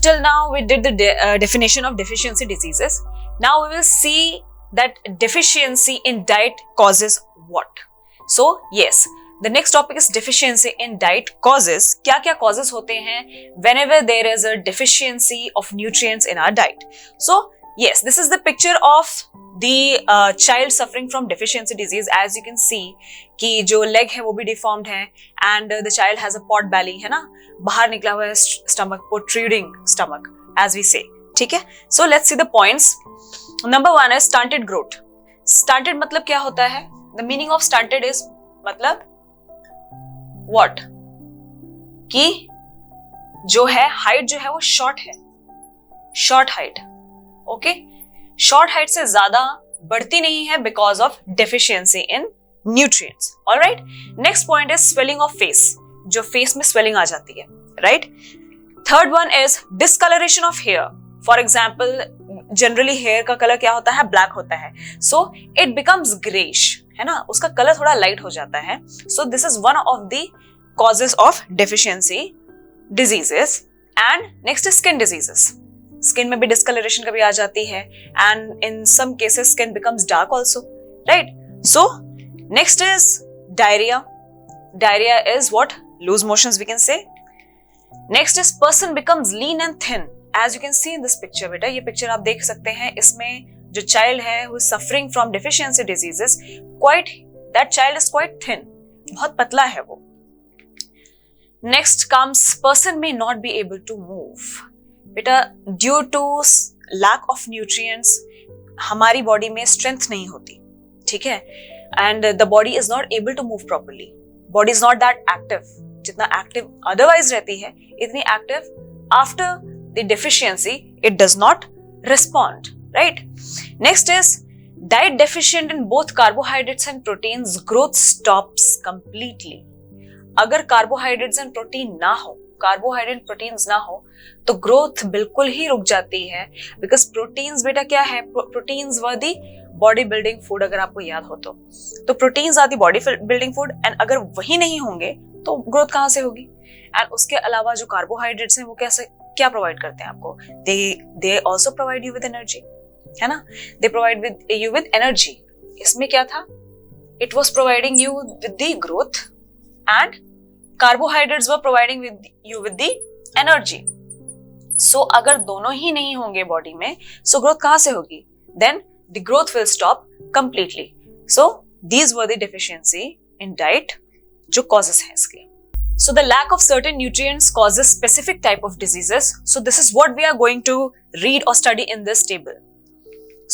till now we did the definition of deficiency diseases. Now we will see that deficiency in diet causes what. So yes, the next topic is deficiency in diet causes. क्या क्या causes होते हैं whenever there is a deficiency of nutrients in our diet. So yes, this is the picture of the child suffering from deficiency disease. As you can see कि जो leg है वो भी deformed है and the child has a pot belly, है ना, बाहर निकला हुआ है stomach, protruding stomach as we say. ठीक है, so let's see the points. Number 1 is stunted growth. Stunted मतलब क्या होता है? The meaning of stunted is मतलब what? कि जो है हाइट जो है वो शॉर्ट है, short height. Okay, short height से ज्यादा बढ़ती नहीं है because of deficiency in nutrients. Alright, next point is swelling of face, जो फेस में स्वेलिंग आ जाती है. Right, third one is discoloration of hair. For example, generally hair का कलर क्या होता है? ब्लैक होता है. सो इट बिकम्स ग्रेइश, है ना, उसका कलर थोड़ा लाइट हो जाता है. So this is one of the causes of deficiency diseases. And next is skin diseases. Skin में भी डिस्कलरेशन कभी आ जाती है and in some cases skin becomes dark also. Right, so next is diarrhoea. Diarrhoea is what? Loose motions we can say. Next is person becomes lean and thin. As you can see in this picture. बेटा ये picture आप देख सकते हैं, इसमें जो child है who is suffering from deficiency diseases, quite that child is quite thin, बहुत पतला है वो. Next comes person may not be able to move. बेटा due to lack of nutrients हमारी बॉडी में स्ट्रेंथ नहीं होती. ठीक है, and the body is not able to move properly. Body is not that active. जितना एक्टिव अदरवाइज रहती है, इतनी active after the deficiency it does not respond. Right, next is diet deficient in both carbohydrates and proteins, growth stops completely. अगर carbohydrates and protein ना हो, carbohydrate proteins ना हो, तो ग्रोथ बिल्कुल ही रुक जाती है. बिकॉज प्रोटीन्स बेटा क्या है? Proteins were the body building food. अगर आपको याद हो तो proteins are the body building food, and अगर वही नहीं होंगे तो ग्रोथ कहां से होगी? एंड उसके अलावा जो कार्बोहाइड्रेट्स हैं वो कैसे क्या प्रोवाइड करते हैं आपको? They also provide you with energy, है ना. They provide with you with energy. इसमें क्या था? It was providing you with the growth and carbohydrates were providing with you with the energy. So अगर दोनों ही नहीं होंगे बॉडी में, सो ग्रोथ कहां से होगी? Then the growth will stop completely. So these were the deficiency in diet जो causes हैं इसके. So the lack of certain nutrients causes specific type of diseases. So this is what we are going to read or study in this table.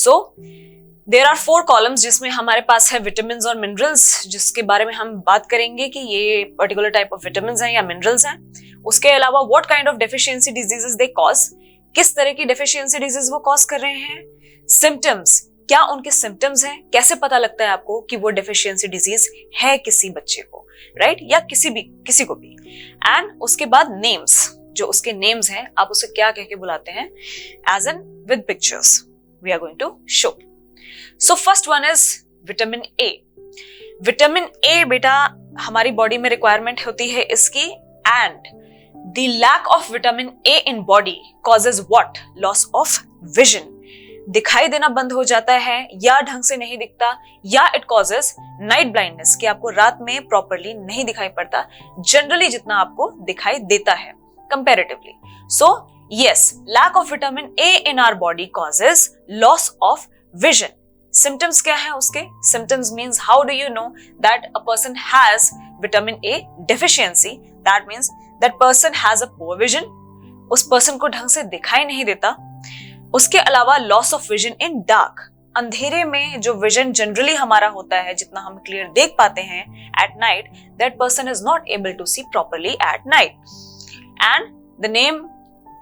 So there are 4 columns जिसमें हमारे पास है vitamins और minerals, जिसके बारे में हम बात करेंगे कि ये particular type of vitamins हैं या minerals हैं. उसके अलावा what kind of deficiency diseases they cause, किस तरह की deficiency disease वो cause कर रहे हैं. Symptoms, क्या उनके symptoms हैं, कैसे पता लगता है आपको कि वो deficiency disease है किसी बच्चे को, राइट, या किसी को भी. एंड उसके बाद नेम्स, जो उसके नेम्स हैं आप उसे क्या कह के बुलाते हैं, as an with pictures we are going to show. So first one is vitamin A. Vitamin A बेटा हमारी बॉडी में रिक्वायरमेंट होती है इसकी, and the lack of vitamin A in body causes what? Loss of vision. दिखाई देना बंद हो जाता है या ढंग से नहीं दिखता, या इट कॉजेस नाइट ब्लाइंडनेस, कि आपको रात में प्रॉपर्ली नहीं दिखाई पड़ता जनरली जितना आपको दिखाई देता है comparatively. So yes, lack of vitamin A in our body causes loss of vision. Symptoms क्या है उसके? Symptoms means how do you know that a person has vitamin A deficiency? That means that person has a poor vision. उस person को ढंग से दिखाई नहीं देता. उसके अलावा loss of vision in dark, अंधेरे में जो विजन जनरली हमारा होता है, जितना हम क्लियर देख पाते हैं at night, that person is not able to see properly at night. And the name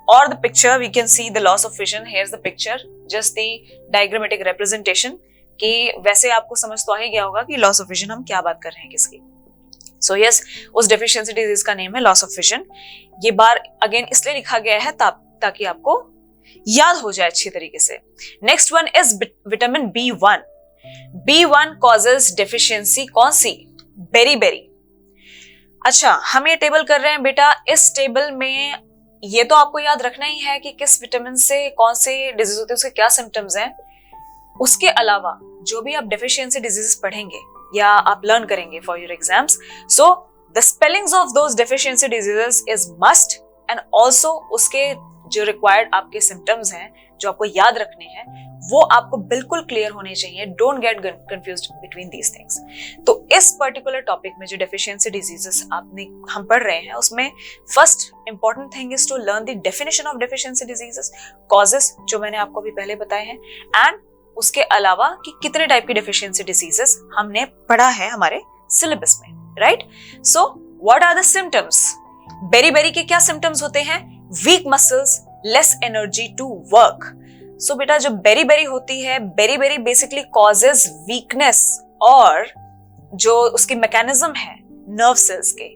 और the picture we can see the loss of vision. Here is the picture, just the diagrammatic representation, कि वैसे आपको समझ तो आ ही गया होगा कि loss of vision हम क्या बात कर रहे हैं किसकी. सो यस, उस डेफिशिएंसी डिजीज का नेम है लॉस ऑफ विजन. ये बार अगेन इसलिए लिखा गया है ताकि आपको याद हो जाए अच्छी तरीके से. Next one is vitamin B1. B1 causes deficiency कौन सी? बेरी. अच्छा, हम ये टेबल कर रहे हैं बेटा, इस टेबल में ये तो आपको याद रखना ही है कि किस विटामिन से कौन से डिजीज होते हैं, उसके क्या सिम्टम्स हैं। उसके अलावा जो भी आप डेफिशिएंसी डिजीजेस पढ़ेंगे या आप लर्न करेंगे for your exams, so the spellings of those deficiency diseases is must, and also उसके जो रिक्वायर्ड आपके सिम्टम्स हैं जो आपको याद रखने हैं वो आपको बिल्कुल क्लियर होने चाहिए। Don't get confused between these things. तो इस पर्टिकुलर टॉपिक में जो डेफिशिएंसी डिजीजेस हम पढ़ रहे हैं उसमें first important thing is to learn the definition of deficiency diseases, causes जो मैंने आपको अभी पहले बताए हैं, एंड उसके अलावा कि कितने टाइप की डेफिशिएंसी डिजीजेस हमने पढ़ा है हमारे सिलेबस में, right. So what are the symptoms? Beri के क्या सिम्टम्स होते हैं? Weak muscles, less energy to work. So बेटा जो बेरी होती है, बेरी बेसिकली कॉजेज वीकनेस, और जो उसकी मैकेनिज्म है नर्व सेल्स के।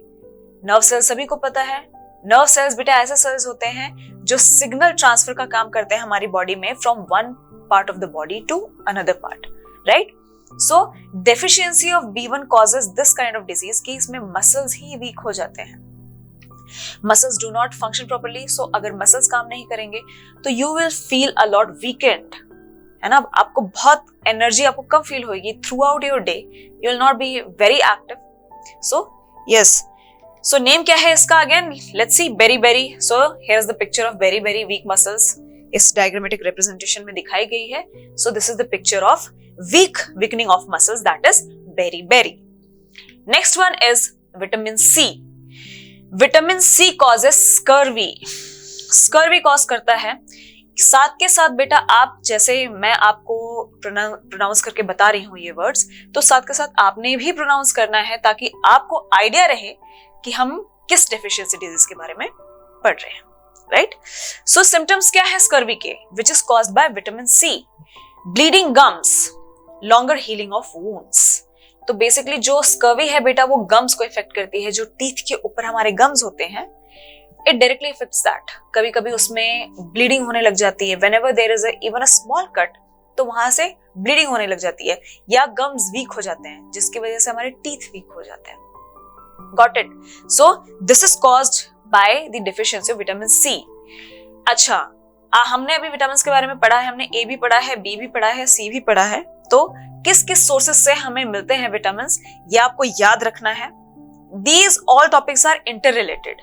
नर्व सेल्स सभी को पता है, नर्व सेल्स बेटा ऐसे सेल्स होते हैं जो सिग्नल ट्रांसफर का काम करते हैं हमारी बॉडी में from one part of the body to another part, right. So deficiency of B1 causes this kind of disease कि इसमें मसल्स ही वीक हो जाते हैं, muscles do not function properly. So अगर मसल्स काम नहीं करेंगे तो you will feel a lot weakened, है ना। आपको बहुत एनर्जी आपको कम फील होगी throughout your day, you will not be very active. So yes, so name क्या है इसका? Again let's see, beri. So here is the picture of beri weak muscles, इस डायग्रामेटिक रिप्रेजेंटेशन में दिखाई गई है। So this is the picture of weakening of muscles, that is beri. Next one is vitamin C. Vitamin C causes scurvy. Scurvy cause करता है। साथ के साथ बेटा आप, जैसे मैं आपको प्रोनाउंस करके बता रही हूं ये वर्ड्स, तो साथ के साथ आपने भी प्रोनाउंस करना है ताकि आपको आइडिया रहे कि हम किस डेफिशिएंसी डिजीज के बारे में पढ़ रहे हैं, राइट। सो सिम्टम्स क्या है स्कर्वी के? Which is caused by vitamin C. Bleeding gums, longer healing of wounds. तो बेसिकली जो स्कर्वी है बेटा वो गम्स को इफेक्ट करती है, जो टीथ के ऊपर हमारे गम्स होते हैं, इट डायरेक्टली इफेक्ट्स दैट। कभी कभी उसमें ब्लीडिंग होने लग जाती है, whenever there is even a small cut, तो वहां से ब्लीडिंग होने लग जाती है, या गम्स वीक हो जाते हैं जिसकी वजह से हमारे टीथ वीक हो जाते हैं। Got it? So this is caused by the deficiency of vitamin C. अच्छा, हमने अभी विटामिन के बारे में पढ़ा है, हमने ए भी पढ़ा है, बी भी पढ़ा है, सी भी पढ़ा है। तो किस किस सोर्सेस से हमें मिलते हैं विटामिन, ये आपको याद रखना है। These all topics are interrelated,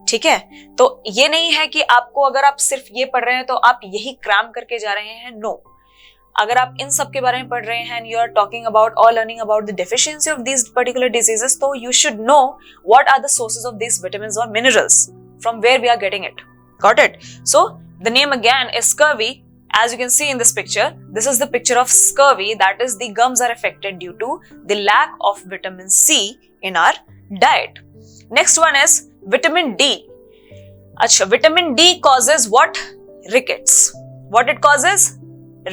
ठीक है। तो ये नहीं है कि आपको अगर आप सिर्फ ये पढ़ रहे हैं तो आप यही क्रैम करके जा रहे हैं, नो। अगर आप इन सब के बारे में पढ़ रहे हैं and you are talking about और learning about the deficiency of these particular diseases, तो you should know what are the sources of these vitamins और minerals, from where we are getting it. Got it? So the name again is scurvy. As you can see in this picture, this is the picture of scurvy, that is the gums are affected due to the lack of vitamin C in our diet. Next one is vitamin D. Achha, vitamin D causes what? Rickets. What it causes?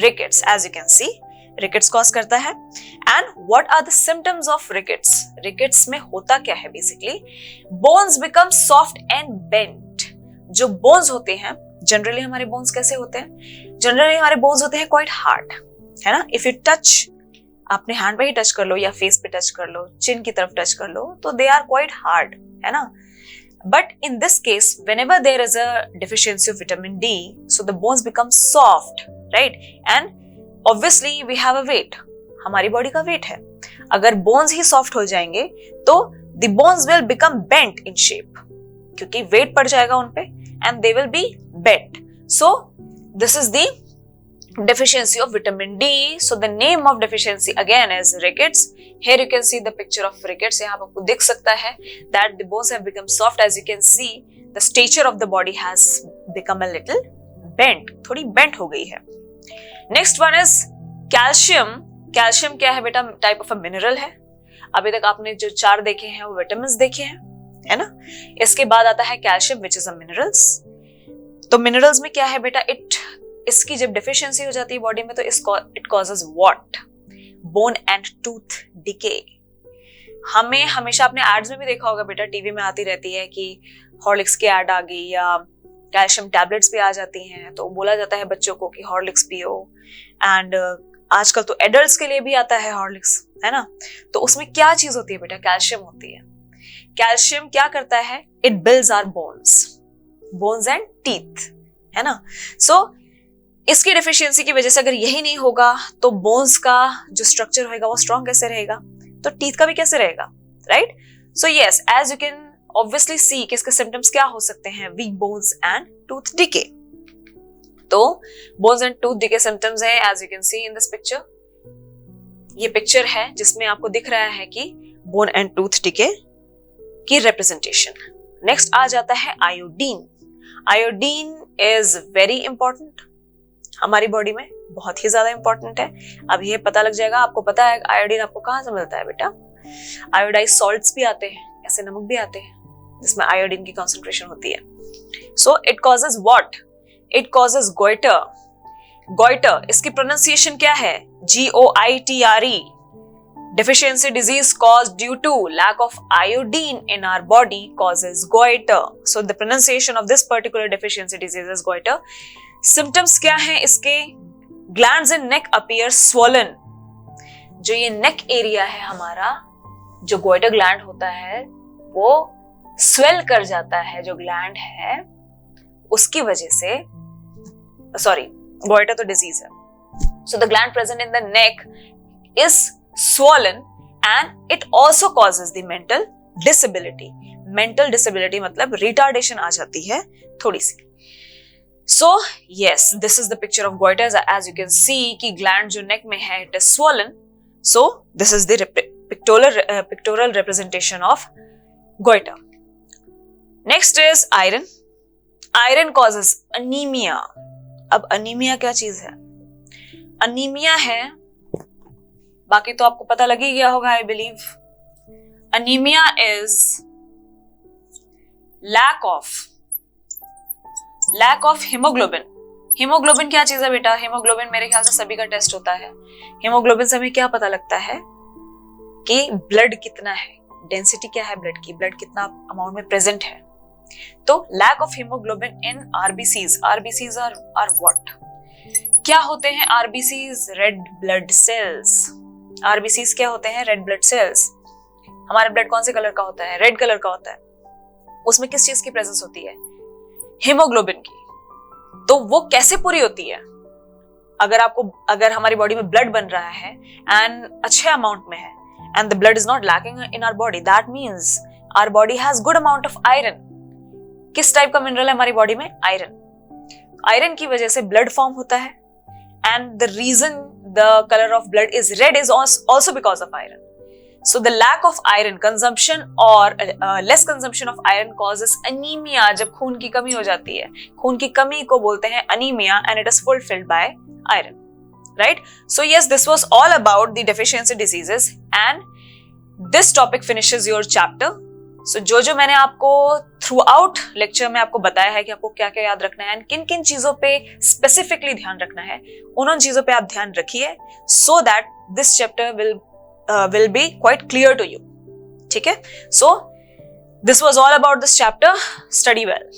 Rickets. As you can see, rickets cause करता है. And what are the symptoms of rickets? Rickets में होता क्या है basically? Bones become soft and bent. जो bones होते हैं, generally हमारे बोन्स कैसे होते हैं? जनरली हमारे बोन्स होते हैं क्वाइट हार्ड, है ना। इफ यू टच, अपने हैंड पे ही टच कर लो या फेस पे टच कर लो, चिन की तरफ टच कर लो, तो दे आर क्वाइट हार्ड, है ना। But in this case, whenever there is a deficiency of vitamin D, so the bones become soft, right? And obviously we have a weight. हमारी body का wait है। अगर bones ही soft हो जाएंगे तो the bones will become bent in shape, क्योंकि wait पड़ जाएगा उन पे, and they will be bent. So this is the deficiency of vitamin D. So the name of deficiency again is rickets. Here you can see the picture of rickets. यहाँ आपको दिख सकता है that the bones have become soft. As you can see, the stature of the body has become a little bent. थोड़ी bent हो गई है. Next one is calcium. Calcium क्या है बेटा? Type of a mineral है. अभी तक आपने जो 4 देखे हैं वो vitamins देखे हैं, है ना। इसके बाद आता है calcium, which is a minerals. तो मिनरल्स में क्या है बेटा? इसकी जब डेफिशिएंसी हो जाती है बॉडी में तो it causes what? Bone and tooth decay. हमें हमेशा अपने एड्स में भी देखा होगा बेटा, टीवी में आती रहती है कि हॉर्लिक्स की एड आ गई या कैल्शियम टैबलेट्स भी आ जाती हैं, तो बोला जाता है बच्चों को कि हॉर्लिक्स पियो। एंड आजकल तो एडल्ट्स के लिए भी आता है हॉर्लिक्स, है ना। तो उसमें क्या चीज होती है बेटा? कैल्शियम होती है। कैल्शियम क्या करता है? It builds our bones, bones and teeth, है ना। सो इसकी डेफिशिएंसी की वजह से अगर यही नहीं होगा तो बोन्स का जो स्ट्रक्चर होगा वो स्ट्रॉन्ग कैसे रहेगा, तो टीथ का भी कैसे रहेगा, right. So yes, as you can obviously see कि इसके सिम्टम्स क्या हो सकते हैं, weak bones and tooth decay. तो bones and tooth decay symptoms है as you can see in this picture. ये पिक्चर है जिसमें आपको दिख रहा है कि बोन एंड टूथ डिके की रिप्रेजेंटेशन। नेक्स्ट आ जाता है iodine. Iodine is very important हमारी बॉडी में, बहुत ही ज्यादा इंपॉर्टेंट है। अब ये पता लग जाएगा, आपको पता है आयोडीन आपको कहां से मिलता है बेटा, आयोडाइज सॉल्ट्स भी आते हैं, ऐसे नमक भी आते हैं जिसमें आयोडीन की कॉन्सेंट्रेशन होती है। So it causes what, it causes goitre. Goitre इसकी प्रोनाउंसिएशन क्या है, GOITRE। Deficiency disease caused due to lack of iodine in our body causes goiter. So the pronunciation of this particular deficiency disease is goiter. Symptoms क्या हैं इसके, glands in neck appear swollen. जो ये neck area है हमारा, जो goiter gland होता है वो swell कर जाता है, जो gland है उसकी वजह से, sorry, goiter तो disease है. So the gland present in the neck is swollen and it also causes the mental disability. Mental disability मतलब retardation आ जाती है थोड़ी सी. So yes, this is the picture of goiter. As you can see कि gland जो neck में है it is swollen. So this is the pictorial representation of goiter. Next is iron. Iron causes anemia. अब anemia क्या चीज है, anemia है, बाकी तो आपको पता लग ही गया होगा I believe. Anaemia is lack of haemoglobin. Haemoglobin क्या चीज है बेटा, हीमोग्लोबिन मेरे ख्याल से सभी का टेस्ट होता है। हीमोग्लोबिन से हमें क्या पता लगता है कि ब्लड कितना है, डेंसिटी क्या है ब्लड की, ब्लड कितना अमाउंट में प्रेजेंट है। तो lack of haemoglobin in RBCs. RBCs are what, क्या होते हैं RBCs, red blood cells. RBCs क्या होते हैं, रेड ब्लड सेल्स। हमारा ब्लड कौन से कलर का होता है, रेड कलर का होता है। उसमें किस चीज की प्रेजेंस होती है, हीमोग्लोबिन की। तो वो कैसे पूरी होती है, अगर हमारी बॉडी में ब्लड बन रहा है एंड अच्छे अमाउंट में है and the blood is not lacking in our body, that means our body has good amount of iron. किस टाइप का मिनरल है हमारी बॉडी में, आयरन। आयरन की वजह से ब्लड फॉर्म होता है and the reason the color of blood is red is also because of iron. So the lack of iron consumption or less consumption of iron causes anemia. जब खून की कमी हो जाती है, खून की कमी को बोलते हैं anemia and it is fulfilled by iron, right? So yes, this was all about the deficiency diseases and this topic finishes your chapter. So जो मैंने आपको थ्रू आउट लेक्चर में आपको बताया है कि आपको क्या क्या याद रखना है, किन किन चीजों पे स्पेसिफिकली ध्यान रखना है, उन चीजों पे आप ध्यान रखिए so that this chapter will be quite clear to you. ठीक है, so this was all about this chapter. Study well.